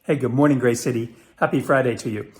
Hey, good morning, Grace City. Happy Friday to you.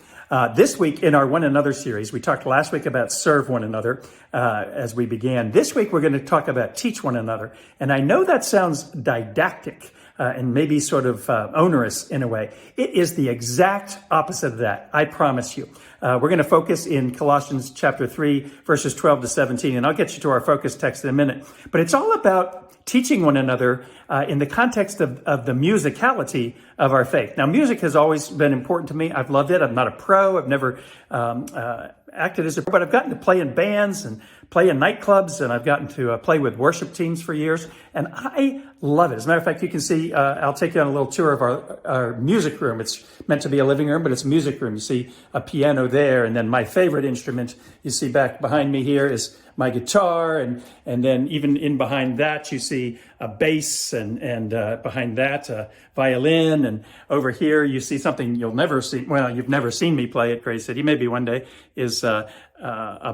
This week in our One Another series, we talked last week about serve one another as we began. This week, we're going to talk about teach one another. And I know that sounds didactic and maybe sort of onerous in a way. It is the exact opposite of that, I promise you. We're going to focus in Colossians chapter 3, verses 12 to 17, and I'll get you to our focus text in a minute. But it's all about teaching one another in the context of the musicality of our faith. Now, music has always been important to me. I've loved it. I'm not a pro. I've never acted as a pro, but I've gotten to play in bands and play in nightclubs, and I've gotten to play with worship teams for years, and I love it. As a matter of fact, you can see, I'll take you on a little tour of our music room. It's meant to be a living room, but it's a music room. You see a piano there, and then my favorite instrument you see back behind me here is my guitar, and then even in behind that you see a bass, and behind that a violin, and over here you see something you'll never see. Well, you've never seen me play at Grace City. Maybe one day is a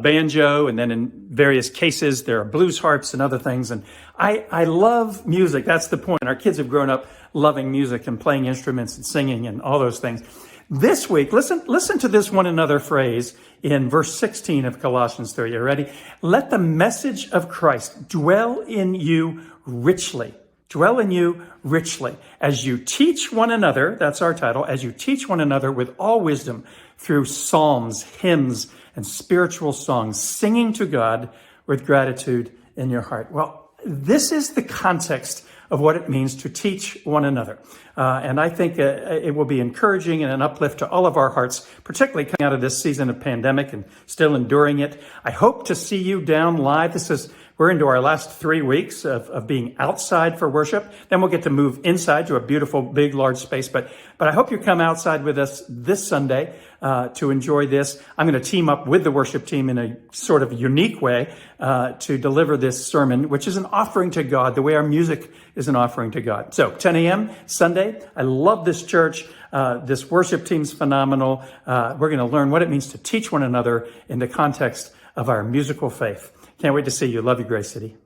banjo, and then in various cases there are blues harps and other things. And I love music. That's the point. Our kids have grown up loving music and playing instruments and singing and all those things. This week, listen to this one another phrase in verse 16 of Colossians 3. You ready? Let the message of Christ dwell in you richly. Dwell in you richly as you teach one another. That's our title. As you teach one another with all wisdom through psalms, hymns, and spiritual songs, singing to God with gratitude in your heart. Well, this is the context of what it means to teach one another. And I think it will be encouraging and an uplift to all of our hearts, particularly coming out of this season of pandemic and still enduring it. I hope to see you down live. We're into our last 3 weeks of being outside for worship. Then we'll get to move inside to a beautiful, big, large space. But I hope you come outside with us this Sunday to enjoy this. I'm going to team up with the worship team in a sort of unique way to deliver this sermon, which is an offering to God, the way our music is an offering to God. So 10 a.m. Sunday. I love this church. This worship team's phenomenal. We're going to learn what it means to teach one another in the context of our musical faith. Can't wait to see you. Love you, Grace City.